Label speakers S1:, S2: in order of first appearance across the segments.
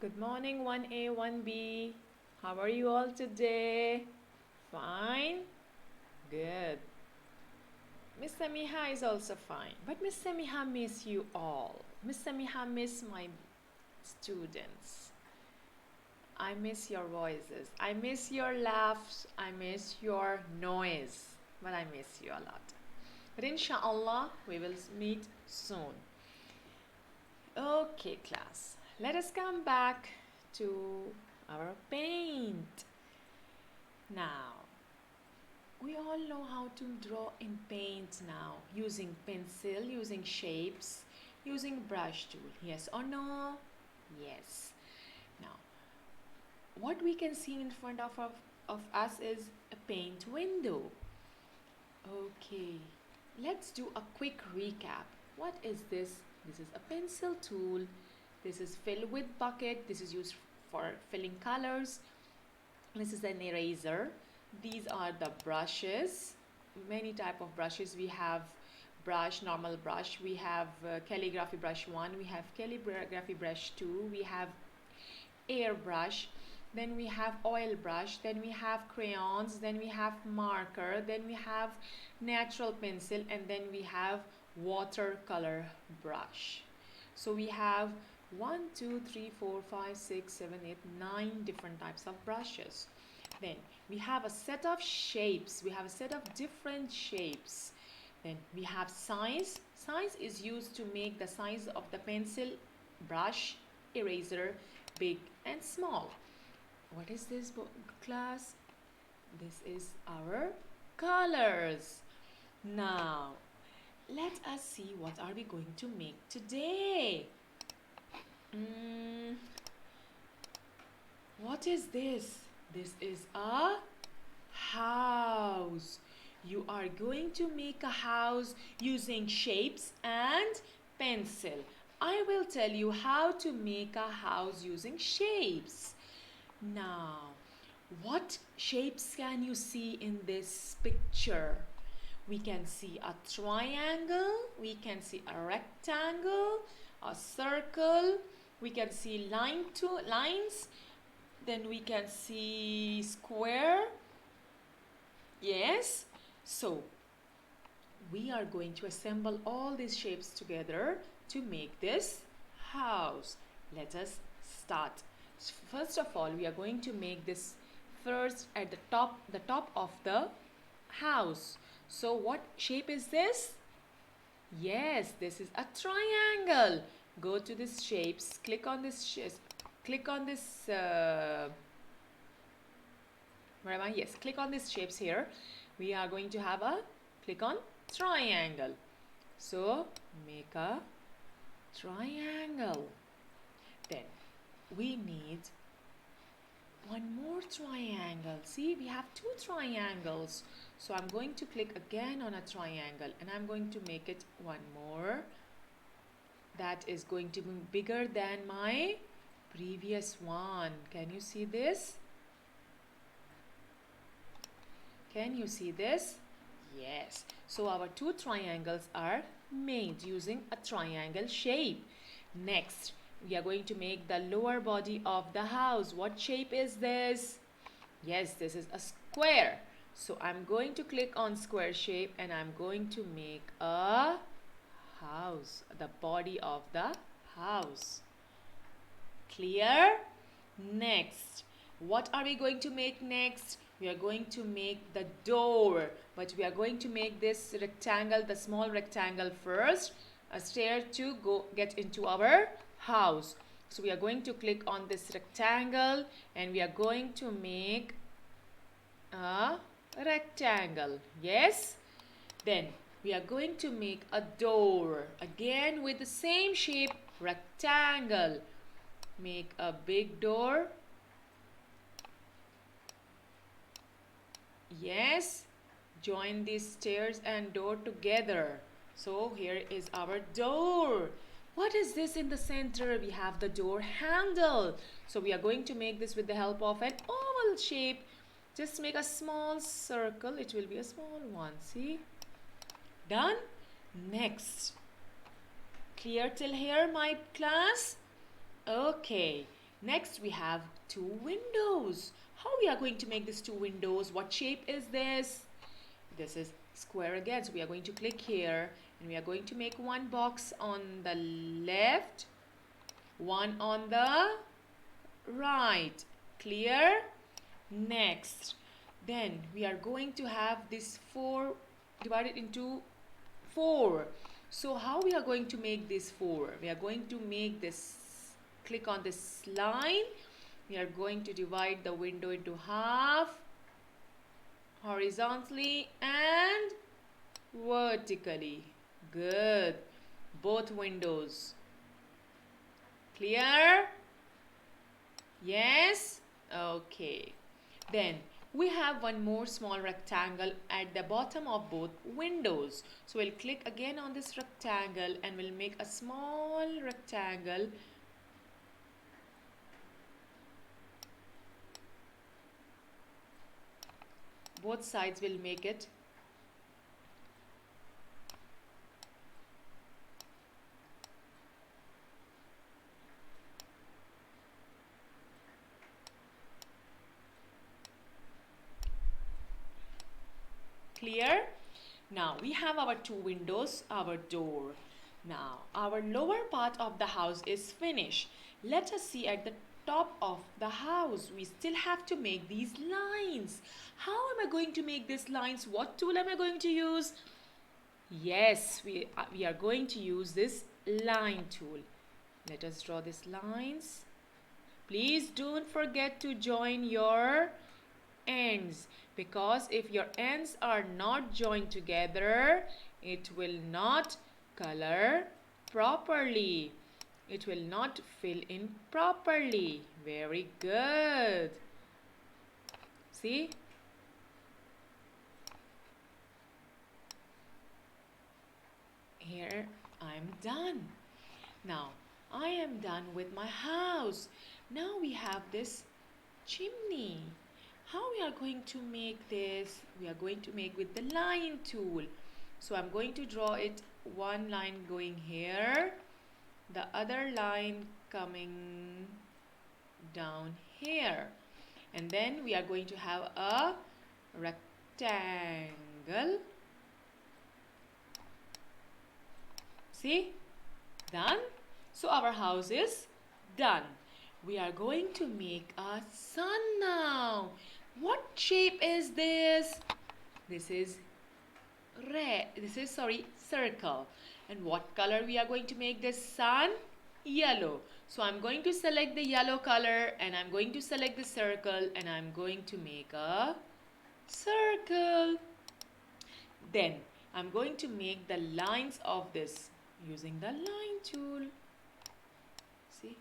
S1: Good morning, 1A, 1B. How are you all today? Fine? Good. Miss Samiha is also fine. But Miss Samiha miss you all. Miss Samiha miss my students. I miss your voices. I miss your laughs. I miss your noise. But I miss you a lot. But inshallah, we will meet soon. Okay, class. Let us come back to our paint. Now, we all know how to draw in paint now, using pencil, using shapes, using brush tool. Yes or no? Yes. Now, what we can see in front of us is a paint window. Okay, let's do a quick recap. What is this? This is a pencil tool. This is fill with bucket. This is used for filling colors. This is an eraser. These are the brushes. Many type of brushes. We have brush, normal brush. We have calligraphy brush 1. We have calligraphy brush 2. We have airbrush. Then we have oil brush. Then we have crayons. Then we have marker. Then we have natural pencil. And then we have watercolor brush. So we have 1, 2, 3, 4, 5, 6, 7, 8, 9 different types of brushes. Then we have a set of shapes. We have a set of different shapes. Then we have size. Size is used to make the size of the pencil, brush, eraser, big and small. What is this class? This is our colors. Now, let us see what are we going to make today. What is this? This is a house. You are going to make a house using shapes and pencil. I will tell you how to make a house using shapes. Now, what shapes can you see in this picture? We can see a triangle, we can see a rectangle, a circle, we can see lines, then we can see square. Yes, so we are going to assemble all these shapes together to make this house. Let us start. First of all, we are going to make this first at the top of the house. So what shape is this? Yes, this is a triangle. Go to this shapes, click on this where am I? Yes, click on these shapes here. We are going to have a click on triangle. So make a triangle. Then we need one more triangle. See, we have two triangles. So I'm going to click again on a triangle and I'm going to make it one more. That is going to be bigger than my previous one. Can you see this? Can you see this? Yes. So our two triangles are made using a triangle shape. Next, we are going to make the lower body of the house. What shape is this? Yes, this is a square. So I'm going to click on square shape and I'm going to make a house, the body of the house. Clear? Next, what are we going to make next? We are going to make the door, but we are going to make this rectangle, the small rectangle first, a stair to get into our house. So we are going to click on this rectangle and we are going to make a rectangle. Yes? Then we are going to make a door again with the same shape, rectangle. Make a big door. Yes, join these stairs and door together. So here is our door. What is this in the center? We have the door handle. So we are going to make this with the help of an oval shape. Just make a small circle. It will be a small one. See? Done? Next. Clear till here, my class? Okay. Next we have two windows. How we are going to make these two windows? What shape is this? This is square again. So we are going to click here and we are going to make one box on the left, one on the right. Clear? Next, then we are going to have this 4 divided into 4. So how we are going to make this 4? We are going to make this, click on this line. We are going to divide the window into half, horizontally and vertically. Good. Both windows. Clear? Yes? Okay. Then we have one more small rectangle at the bottom of both windows. So we'll click again on this rectangle and we'll make a small rectangle. Both sides will make it. Clear? Now we have our two windows, our door. Now our lower part of the house is finished. Let us see at the top of the house. We still have to make these lines. How am I going to make these lines? What tool am I going to use? Yes, we are going to use this line tool. Let us draw these lines. Please don't forget to join your ends, because if your ends are not joined together, it will not color properly. It will not fill in properly. Very good. See? Here I'm done. Now I am done with my house. Now we have this chimney. How we are going to make this? We are going to make with the line tool. So I'm going to draw it, one line going here, the other line coming down here, and then we are going to have a rectangle. See? Done. So our house is done. We are going to make a sun now. What shape is this? This is circle. And what color we are going to make this sun? Yellow. So I'm going to select the yellow color and I'm going to select the circle and I'm going to make a circle. Then I'm going to make the lines of this using the line tool. See?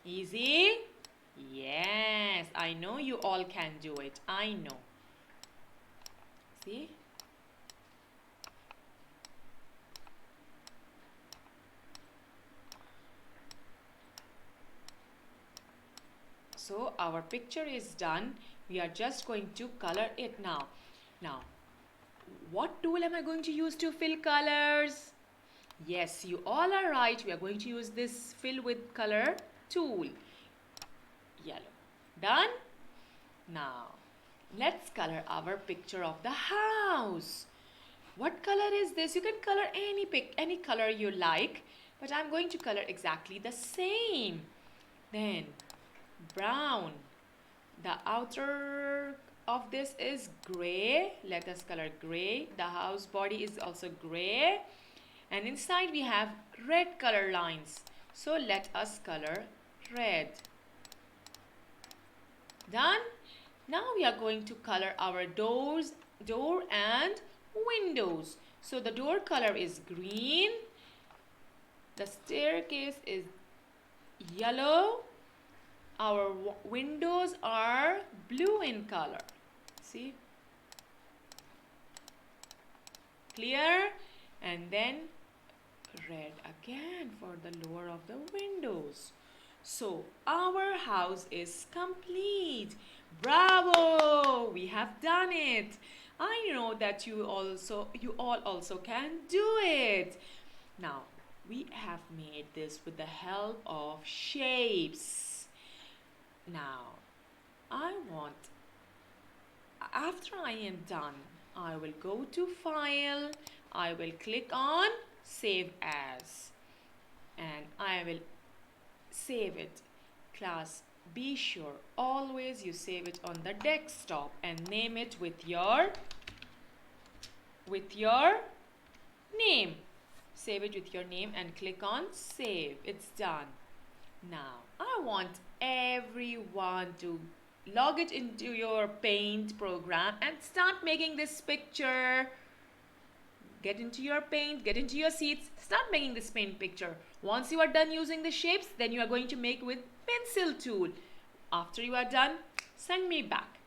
S1: Easy? Yes, I know you all can do it. I know. See? So our picture is done. We are just going to color it now. Now, what tool am I going to use to fill colors? Yes, you all are right. We are going to use this fill with color tool. Yellow. Done? Now, let's color our picture of the house. What color is this? You can color any color you like, but I'm going to color exactly the same. Then, brown. The outer of this is gray. Let us color gray. The house body is also gray. And inside we have red color lines. So let us color red. Done? Now we are going to color our door and windows. So the door color is green. The staircase is yellow. Our windows are blue in color. See? Clear? And then red again for the lower of the windows. So our house is complete. Bravo! Wow, we have done it. I know that you all also can do it. Now, we have made this with the help of shapes. Now, I want, after I am done, I will go to File, I will click on Save As, and I will save it. Class, be sure always you save it on the desktop and name it with your name. Save it with your name and click on Save. It's done. Now, I want everyone to log it into your Paint program and start making this picture. Get into your Paint, get into your seats, start making this Paint picture. Once you are done using the shapes, then you are going to make with pencil tool. After you are done, send me back.